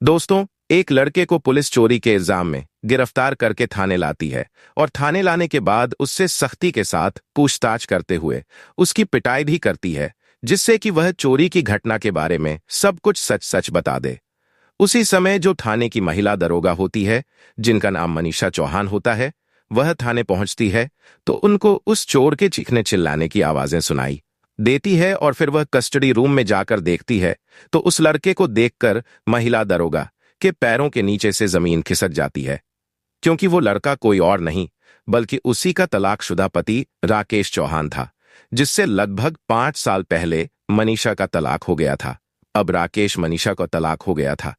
दोस्तों, एक लड़के को पुलिस चोरी के इल्जाम में गिरफ्तार करके थाने लाती है और थाने लाने के बाद उससे सख्ती के साथ पूछताछ करते हुए उसकी पिटाई भी करती है, जिससे कि वह चोरी की घटना के बारे में सब कुछ सच सच बता दे। उसी समय जो थाने की महिला दरोगा होती है, जिनका नाम मनीषा चौहान होता है, वह थाने पहुंचती है तो उनको उस चोर के चीखने चिल्लाने की आवाजें सुनाई देती है और फिर वह कस्टडी रूम में जाकर देखती है तो उस लड़के को देखकर महिला दरोगा के पैरों के नीचे से जमीन खिसक जाती है, क्योंकि वो लड़का कोई और नहीं बल्कि उसी का तलाकशुदा पति राकेश चौहान था, जिससे लगभग 5 साल पहले मनीषा का तलाक हो गया था। अब राकेश मनीषा का तलाक हो गया था।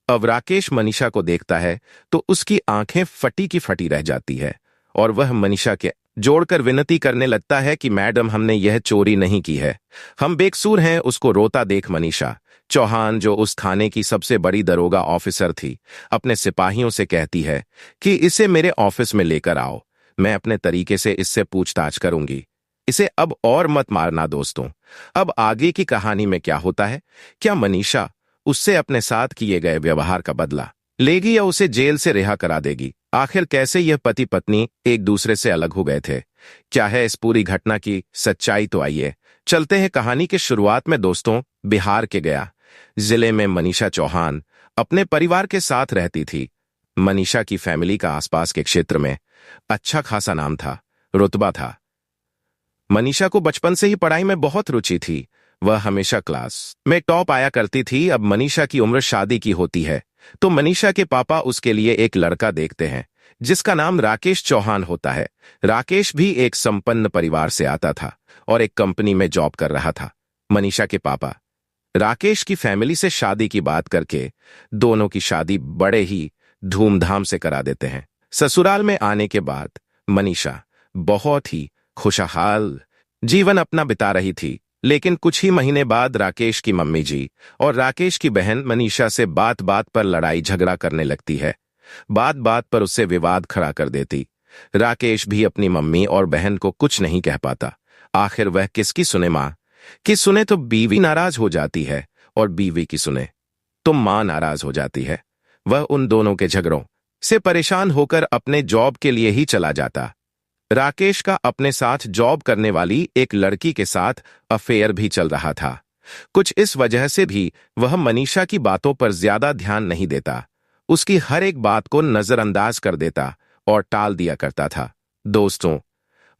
अब राकेश मनीषा को देखता है तो उसकी आंखें फटी की फटी रह जाती है और वह मनीषा के जोड़कर विनती करने लगता है कि मैडम, हमने यह चोरी नहीं की है, हम बेकसूर हैं। उसको रोता देख मनीषा चौहान, जो उस थाने की सबसे बड़ी दरोगा ऑफिसर थी, अपने सिपाहियों से कहती है कि इसे मेरे ऑफिस में लेकर आओ, मैं अपने तरीके से इससे पूछताछ करूंगी, इसे अब और मत मारना। दोस्तों, अब आगे की कहानी में क्या होता है? क्या मनीषा उससे अपने साथ किए गए व्यवहार का बदला लेगी या उसे जेल से रिहा करा देगी? आखिर कैसे यह पति पत्नी एक दूसरे से अलग हो गए थे? क्या है इस पूरी घटना की सच्चाई? तो आइए चलते हैं कहानी के शुरुआत में। दोस्तों, बिहार के गया जिले में मनीषा चौहान अपने परिवार के साथ रहती थी। मनीषा की फैमिली का आसपास के क्षेत्र में अच्छा खासा नाम था, रुतबा था। मनीषा को बचपन से ही पढ़ाई में बहुत रुचि थी। वह हमेशा क्लास में टॉप आया करती थी। अब मनीषा की उम्र शादी की होती है तो मनीषा के पापा उसके लिए एक लड़का देखते हैं, जिसका नाम राकेश चौहान होता है। राकेश भी एक संपन्न परिवार से आता था और एक कंपनी में जॉब कर रहा था। मनीषा के पापा राकेश की फैमिली से शादी की बात करके दोनों की शादी बड़े ही धूमधाम से करा देते हैं। ससुराल में आने के बाद मनीषा बहुत ही खुशहाल जीवन अपना बिता रही थी, लेकिन कुछ ही महीने बाद राकेश की मम्मी जी और राकेश की बहन मनीषा से बात बात पर लड़ाई झगड़ा करने लगती है। बात बात पर उससे विवाद खड़ा कर देती। राकेश भी अपनी मम्मी और बहन को कुछ नहीं कह पाता। आखिर वह किसकी सुने? माँ की सुने तो बीवी नाराज हो जाती है और बीवी की सुने तो माँ नाराज हो जाती है। वह उन दोनों के झगड़ों से परेशान होकर अपने जॉब के लिए ही चला जाता। राकेश का अपने साथ जॉब करने वाली एक लड़की के साथ अफेयर भी चल रहा था। कुछ इस वजह से भी वह मनीषा की बातों पर ज्यादा ध्यान नहीं देता, उसकी हर एक बात को नजरअंदाज कर देता और टाल दिया करता था। दोस्तों,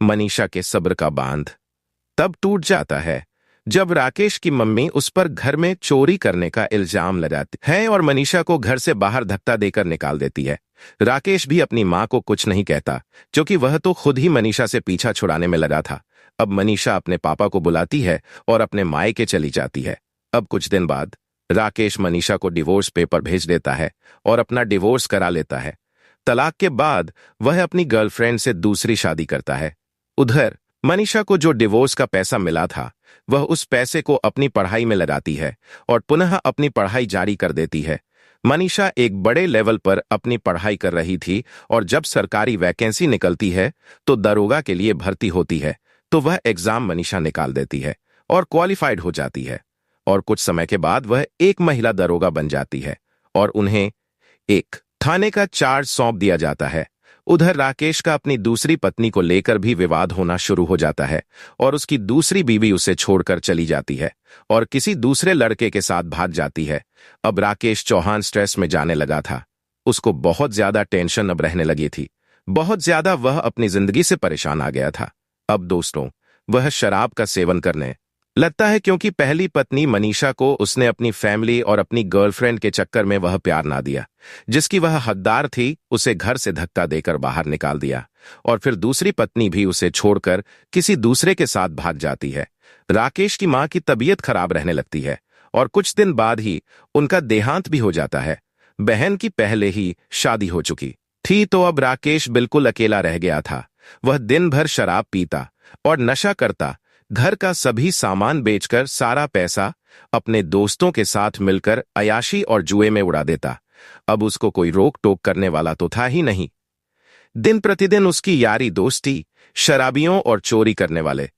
मनीषा के सब्र का बांध तब टूट जाता है जब राकेश की मम्मी उस पर घर में चोरी करने का इल्जाम लगाती है और मनीषा को घर से बाहर धक्का देकर निकाल देती है। राकेश भी अपनी मां को कुछ नहीं कहता, क्योंकि वह तो खुद ही मनीषा से पीछा छुड़ाने में लगा था। अब मनीषा अपने पापा को बुलाती है और अपने मायके चली जाती है। अब कुछ दिन बाद राकेश मनीषा को डिवोर्स पेपर भेज देता है और अपना डिवोर्स करा लेता है। तलाक के बाद वह अपनी गर्लफ्रेंड से दूसरी शादी करता है। उधर मनीषा को जो डिवोर्स का पैसा मिला था, वह उस पैसे को अपनी पढ़ाई में लगाती है और पुनः अपनी पढ़ाई जारी कर देती है। मनीषा एक बड़े लेवल पर अपनी पढ़ाई कर रही थी और जब सरकारी वैकेंसी निकलती है तो दरोगा के लिए भर्ती होती है, तो वह एग्जाम मनीषा निकाल देती है और क्वालिफाइड हो जाती है और कुछ समय के बाद वह एक महिला दरोगा बन जाती है और उन्हें एक थाने का चार्ज सौंप दिया जाता है। उधर राकेश का अपनी दूसरी पत्नी को लेकर भी विवाद होना शुरू हो जाता है और उसकी दूसरी बीवी उसे छोड़कर चली जाती है और किसी दूसरे लड़के के साथ भाग जाती है। अब राकेश चौहान स्ट्रेस में जाने लगा था। उसको बहुत ज्यादा टेंशन अब रहने लगी थी, बहुत ज्यादा वह अपनी जिंदगी से परेशान आ गया था। अब दोस्तों, वह शराब का सेवन करने लगता है, क्योंकि पहली पत्नी मनीषा को उसने अपनी फैमिली और अपनी गर्लफ्रेंड के चक्कर में वह प्यार ना दिया, जिसकी वह हकदार थी, उसे घर से धक्का देकर बाहर निकाल दिया और फिर दूसरी पत्नी भी उसे छोड़कर किसी दूसरे के साथ भाग जाती है। राकेश की मां की तबीयत खराब रहने लगती है और कुछ दिन बाद ही उनका देहांत भी हो जाता है। बहन की पहले ही शादी हो चुकी थी, तो अब राकेश बिल्कुल अकेला रह गया था। वह दिन भर शराब पीता और नशा करता, घर का सभी सामान बेचकर सारा पैसा अपने दोस्तों के साथ मिलकर अयाशी और जुए में उड़ा देता। अब उसको कोई रोक टोक करने वाला तो था ही नहीं। दिन प्रतिदिन उसकी यारी दोस्ती शराबियों और चोरी करने वाले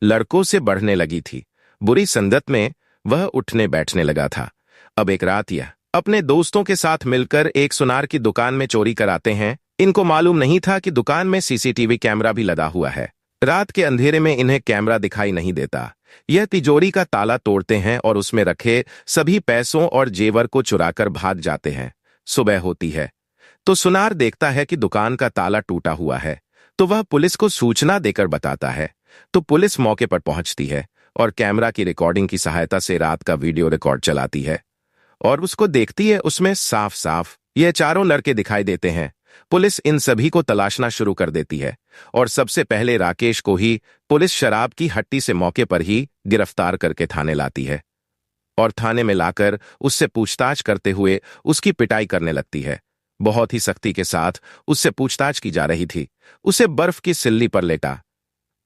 लड़कों से बढ़ने लगी थी। बुरी संगत में वह उठने बैठने लगा था। अब एक रात यह अपने दोस्तों के साथ मिलकर एक सुनार की दुकान में चोरी कराते हैं। इनको मालूम नहीं था कि दुकान में सीसीटीवी कैमरा भी लगा हुआ है। रात के अंधेरे में इन्हें कैमरा दिखाई नहीं देता। यह तिजोरी का ताला तोड़ते हैं और उसमें रखे सभी पैसों और जेवर को चुराकर भाग जाते हैं। सुबह होती है तो सुनार देखता है कि दुकान का ताला टूटा हुआ है, तो वह पुलिस को सूचना देकर बताता है। तो पुलिस मौके पर पहुंचती है और कैमरा की रिकॉर्डिंग की सहायता से रात का वीडियो रिकॉर्ड चलाती है और उसको देखती है। उसमें साफ साफ ये चारों लड़के दिखाई देते हैं। पुलिस इन सभी को तलाशना शुरू कर देती है और सबसे पहले राकेश को ही पुलिस शराब की हट्टी से मौके पर ही गिरफ्तार करके थाने लाती है और थाने में लाकर उससे पूछताछ करते हुए उसकी पिटाई करने लगती है। बहुत ही सख्ती के साथ उससे पूछताछ की जा रही थी। उसे बर्फ की सिल्ली पर लेटा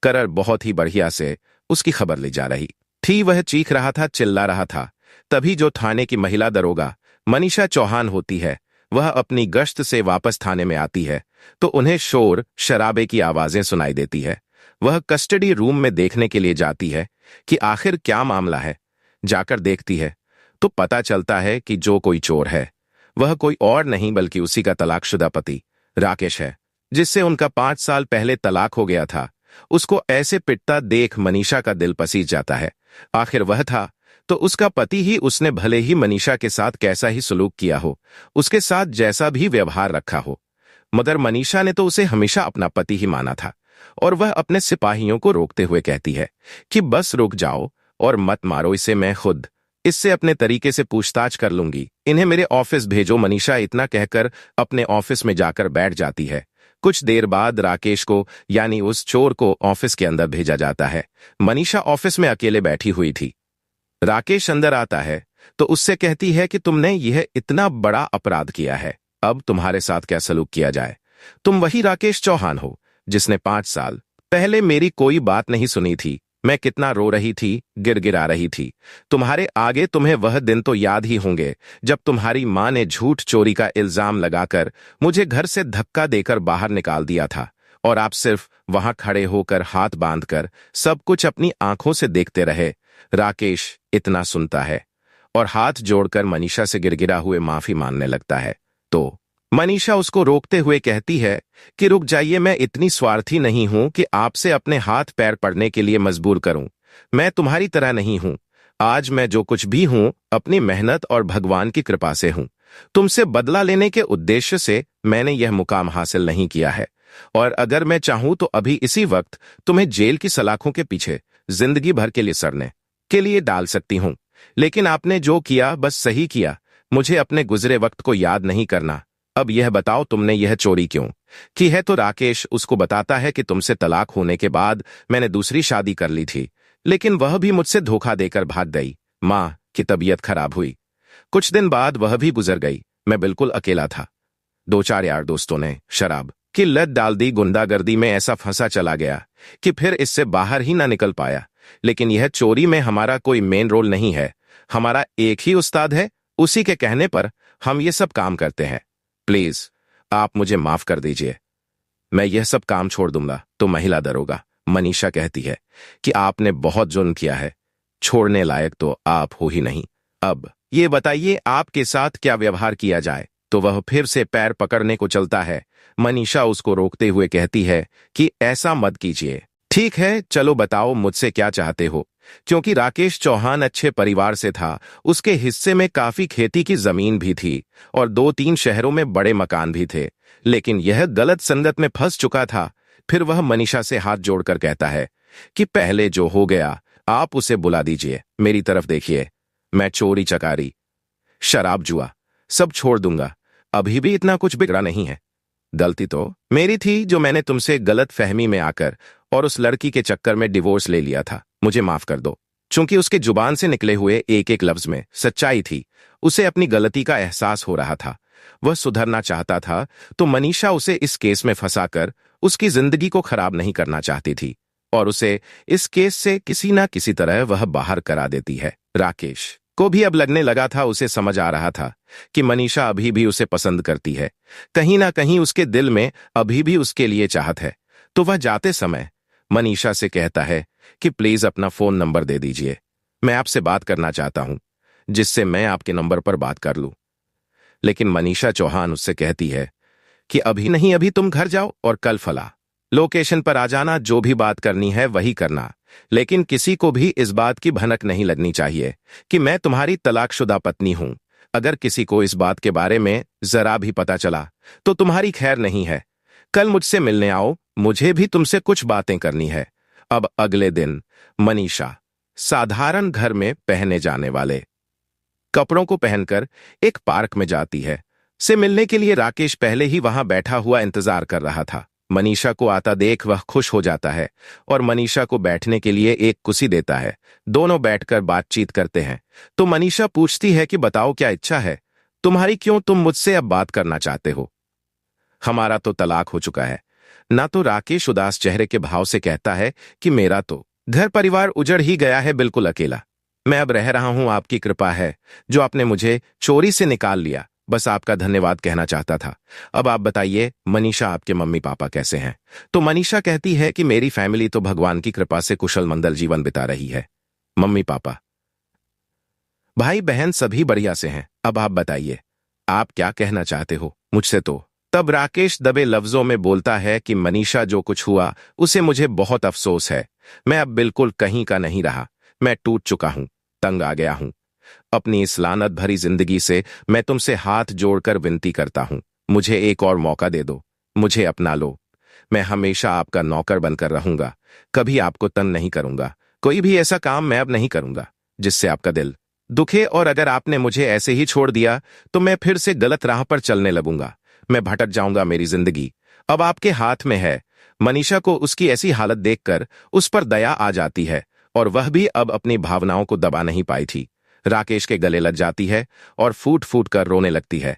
कर बहुत ही बढ़िया से उसकी खबर ली जा रही थी। वह चीख रहा था, चिल्ला रहा था। तभी जो थाने की महिला दरोगा मनीषा चौहान होती है, वह अपनी गश्त से वापस थाने में आती है तो उन्हें शोर शराबे की आवाजें सुनाई देती है। वह कस्टडी रूम में देखने के लिए जाती है कि आखिर क्या मामला है। जाकर देखती है तो पता चलता है कि जो कोई चोर है वह कोई और नहीं बल्कि उसी का तलाकशुदा पति राकेश है, जिससे उनका 5 साल पहले तलाक हो गया था। उसको ऐसे पिटता देख मनीषा का दिल पसीज जाता है। आखिर वह था तो उसका पति ही। उसने भले ही मनीषा के साथ कैसा ही सलूक किया हो, उसके साथ जैसा भी व्यवहार रखा हो, मगर मनीषा ने तो उसे हमेशा अपना पति ही माना था। और वह अपने सिपाहियों को रोकते हुए कहती है कि बस रुक जाओ और मत मारो इसे, मैं खुद इससे अपने तरीके से पूछताछ कर लूंगी। इन्हें मेरे ऑफिस भेजो। मनीषा इतना कहकर अपने ऑफिस में जाकर बैठ जाती है। कुछ देर बाद राकेश को यानी उस चोर को ऑफिस के अंदर भेजा जाता है। मनीषा ऑफिस में अकेले बैठी हुई थी। राकेश अंदर आता है तो उससे कहती है कि तुमने यह इतना बड़ा अपराध किया है, अब तुम्हारे साथ क्या सलूक किया जाए। तुम वही राकेश चौहान हो जिसने 5 साल पहले मेरी कोई बात नहीं सुनी थी। मैं कितना रो रही थी, गिड़गिड़ा रही थी। तुम्हारे आगे तुम्हें वह दिन तो याद ही होंगे जब तुम्हारी मां ने झूठ चोरी का इल्जाम लगाकर मुझे घर से धक्का देकर बाहर निकाल दिया था और आप सिर्फ वहां खड़े होकर हाथ बांधकर सब कुछ अपनी आंखों से देखते रहे। राकेश इतना सुनता है और हाथ जोड़कर मनीषा से गिड़गिड़ा हुए माफी मांगने लगता है। तो मनीषा उसको रोकते हुए कहती है कि रुक जाइए, मैं इतनी स्वार्थी नहीं हूं कि आपसे अपने हाथ पैर पड़ने के लिए मजबूर करूं। मैं तुम्हारी तरह नहीं हूं। आज मैं जो कुछ भी हूं अपनी मेहनत और भगवान की कृपा से हूं। तुमसे बदला लेने के उद्देश्य से मैंने यह मुकाम हासिल नहीं किया है और अगर मैं चाहूं तो अभी इसी वक्त तुम्हें जेल की सलाखों के पीछे जिंदगी भर के लिए सड़ने के लिए डाल सकती हूं। लेकिन आपने जो किया बस सही किया। मुझे अपने गुजरे वक्त को याद नहीं करना। अब यह बताओ तुमने यह चोरी क्यों की है। तो राकेश उसको बताता है कि तुमसे तलाक होने के बाद मैंने दूसरी शादी कर ली थी, लेकिन वह भी मुझसे धोखा देकर भाग गई। माँ की तबीयत खराब हुई, कुछ दिन बाद वह भी गुजर गई। मैं बिल्कुल अकेला था। 2-4 यार दोस्तों ने शराब की लत डाल दी। गुंडागर्दी में ऐसा फंसा चला गया कि फिर इससे बाहर ही ना निकल पाया। लेकिन यह चोरी में हमारा कोई मेन रोल नहीं है। हमारा एक ही उस्ताद है, उसी के कहने पर हम ये सब काम करते हैं। प्लीज आप मुझे माफ कर दीजिए, मैं यह सब काम छोड़ दूंगा। तो महिला दरोगा मनीषा कहती है कि आपने बहुत जुल्म किया है, छोड़ने लायक तो आप हो ही नहीं। अब ये बताइए आपके साथ क्या व्यवहार किया जाए। तो वह फिर से पैर पकड़ने को चलता है। मनीषा उसको रोकते हुए कहती है कि ऐसा मत कीजिए। ठीक है, चलो बताओ मुझसे क्या चाहते हो। क्योंकि राकेश चौहान अच्छे परिवार से था, उसके हिस्से में काफी खेती की जमीन भी थी और 2-3 शहरों में बड़े मकान भी थे, लेकिन यह गलत संगत में फंस चुका था। फिर वह मनीषा से हाथ जोड़कर कहता है कि पहले जो हो गया आप उसे बुला दीजिए। मेरी तरफ देखिए, मैं चोरी चकारी शराब जुआ सब छोड़ दूंगा। अभी भी इतना कुछ बिगड़ा नहीं है। गलती तो मेरी थी जो मैंने तुमसे गलत फहमी में आकर और उस लड़की के चक्कर में डिवोर्स ले लिया था। मुझे माफ कर दो। चूंकि उसके जुबान से निकले हुए एक एक लफ्ज में सच्चाई थी, उसे अपनी गलती का एहसास हो रहा था। वह सुधरना चाहता था, तो मनीषा उसे इस केस में फंसाकर उसकी जिंदगी को खराब नहीं करना चाहती थी और उसे इस केस से किसी ना किसी तरह वह बाहर करा देती है। राकेश को भी अब लगने लगा था, उसे समझ आ रहा था कि मनीषा अभी भी उसे पसंद करती है। कहीं ना कहीं उसके दिल में अभी भी उसके लिए चाहत है। तो वह जाते समय मनीषा से कहता है कि प्लीज अपना फोन नंबर दे दीजिए, मैं आपसे बात करना चाहता हूं, जिससे मैं आपके नंबर पर बात कर लूं। लेकिन मनीषा चौहान उससे कहती है कि अभी नहीं, अभी तुम घर जाओ और कल फला लोकेशन पर आ जाना, जो भी बात करनी है वही करना, लेकिन किसी को भी इस बात की भनक नहीं लगनी चाहिए कि मैं तुम्हारी तलाकशुदा पत्नी हूं। अगर किसी को इस बात के बारे में जरा भी पता चला तो तुम्हारी खैर नहीं है। कल मुझसे मिलने आओ, मुझे भी तुमसे कुछ बातें करनी है। अब अगले दिन मनीषा साधारण घर में पहने जाने वाले कपड़ों को पहनकर एक पार्क में जाती है। से मिलने के लिए राकेश पहले ही वहां बैठा हुआ इंतजार कर रहा था। मनीषा को आता देख वह खुश हो जाता है और मनीषा को बैठने के लिए एक कुर्सी देता है। दोनों बैठकर बातचीत करते हैं तो मनीषा पूछती है कि बताओ क्या इच्छा है तुम्हारी, क्यों तुम मुझसे अब बात करना चाहते हो? हमारा तो तलाक हो चुका है ना। तो राकेश उदास चेहरे के भाव से कहता है कि मेरा तो घर परिवार उजड़ ही गया है, बिल्कुल अकेला मैं अब रह रहा हूं। आपकी कृपा है जो आपने मुझे चोरी से निकाल लिया, बस आपका धन्यवाद कहना चाहता था। अब आप बताइए मनीषा, आपके मम्मी पापा कैसे हैं? तो मनीषा कहती है कि मेरी फैमिली तो भगवान की कृपा से कुशल मंगल जीवन बिता रही है। मम्मी पापा भाई बहन सभी बढ़िया से हैं। अब आप बताइए आप क्या कहना चाहते हो मुझसे? तो तब राकेश दबे लफ्जों में बोलता है कि मनीषा, जो कुछ हुआ उसे मुझे बहुत अफसोस है। मैं अब बिल्कुल कहीं का नहीं रहा। मैं टूट चुका हूं, तंग आ गया हूं। अपनी इस लानत भरी जिंदगी से मैं तुमसे हाथ जोड़कर विनती करता हूं, मुझे एक और मौका दे दो, मुझे अपना लो। मैं हमेशा आपका नौकर बनकर रहूंगा, कभी आपको तंग नहीं करूंगा। कोई भी ऐसा काम मैं अब नहीं करूंगा जिससे आपका दिल दुखे, और अगर आपने मुझे ऐसे ही छोड़ दिया तो मैं फिर से गलत राह पर चलने लगूंगा। मैं भटक जाऊंगा। मेरी जिंदगी अब आपके हाथ में है। मनीषा को उसकी ऐसी हालत देखकर उस पर दया आ जाती है और वह भी अब अपनी भावनाओं को दबा नहीं पाई थी। राकेश के गले लग जाती है और फूट फूट कर रोने लगती है।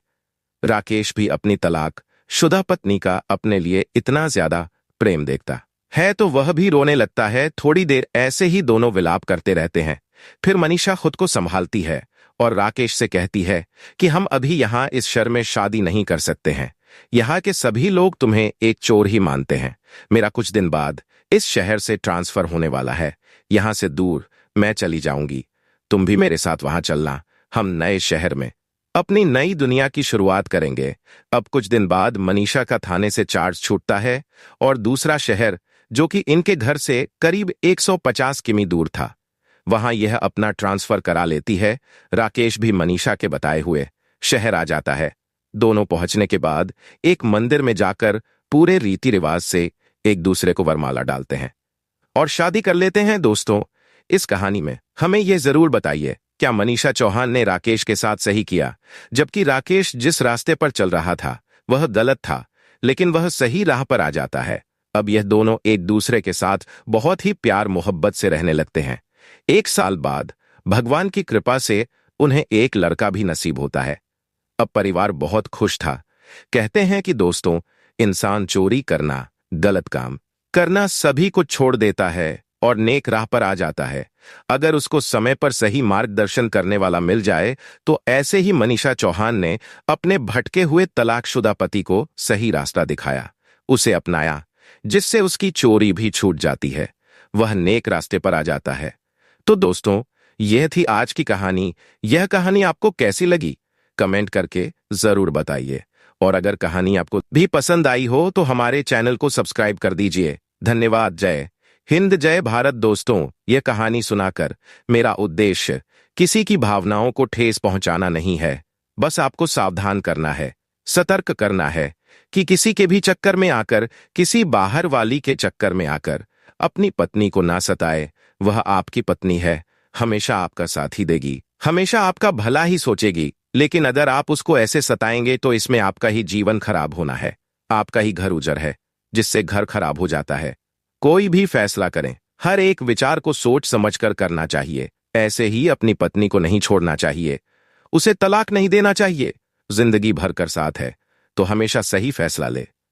राकेश भी अपनी तलाक शुदा पत्नी का अपने लिए इतना ज्यादा प्रेम देखता है तो वह भी रोने लगता है। थोड़ी देर ऐसे ही दोनों विलाप करते रहते हैं। फिर मनीषा खुद को संभालती है और राकेश से कहती है कि हम अभी यहाँ इस शहर में शादी नहीं कर सकते हैं। यहाँ के सभी लोग तुम्हें एक चोर ही मानते हैं। मेरा कुछ दिन बाद इस शहर से ट्रांसफर होने वाला है। यहाँ से दूर मैं चली जाऊंगी, तुम भी मेरे साथ वहां चलना। हम नए शहर में अपनी नई दुनिया की शुरुआत करेंगे। अब कुछ दिन बाद मनीषा का थाने से चार्ज छूटता है और दूसरा शहर, जो कि इनके घर से करीब 150 किमी दूर था, वहां यह अपना ट्रांसफर करा लेती है। राकेश भी मनीषा के बताए हुए शहर आ जाता है। दोनों पहुंचने के बाद एक मंदिर में जाकर पूरे रीति रिवाज से एक दूसरे को वरमाला डालते हैं और शादी कर लेते हैं। दोस्तों, इस कहानी में हमें यह जरूर बताइए, क्या मनीषा चौहान ने राकेश के साथ सही किया? जबकि राकेश जिस रास्ते पर चल रहा था वह गलत था, लेकिन वह सही राह पर आ जाता है। अब यह दोनों एक दूसरे के साथ बहुत ही प्यार मोहब्बत से रहने लगते हैं। 1 साल बाद भगवान की कृपा से उन्हें एक लड़का भी नसीब होता है। अब परिवार बहुत खुश था। कहते हैं कि दोस्तों, इंसान चोरी करना, गलत काम करना सभी को छोड़ देता है और नेक राह पर आ जाता है अगर उसको समय पर सही मार्गदर्शन करने वाला मिल जाए। तो ऐसे ही मनीषा चौहान ने अपने भटके हुए तलाकशुदा पति को सही रास्ता दिखाया, उसे अपनाया, जिससे उसकी चोरी भी छूट जाती है, वह नेक रास्ते पर आ जाता है। तो दोस्तों, यह थी आज की कहानी। यह कहानी आपको कैसी लगी कमेंट करके जरूर बताइए, और अगर कहानी आपको भी पसंद आई हो तो हमारे चैनल को सब्सक्राइब कर दीजिए। धन्यवाद। जय हिंद, जय भारत। दोस्तों, यह कहानी सुनाकर मेरा उद्देश्य किसी की भावनाओं को ठेस पहुंचाना नहीं है, बस आपको सावधान करना है, सतर्क करना है कि किसी के भी चक्कर में आकर, किसी बाहर वाली के चक्कर में आकर अपनी पत्नी को ना सताए। वह आपकी पत्नी है, हमेशा आपका साथ ही देगी, हमेशा आपका भला ही सोचेगी। लेकिन अगर आप उसको ऐसे सताएंगे तो इसमें आपका ही जीवन खराब होना है, आपका ही घर उजड़ है, जिससे घर खराब हो जाता है। कोई भी फैसला करें, हर एक विचार को सोच समझकर करना चाहिए। ऐसे ही अपनी पत्नी को नहीं छोड़ना चाहिए, उसे तलाक नहीं देना चाहिए। जिंदगी भर कर साथ है तो हमेशा सही फैसला ले।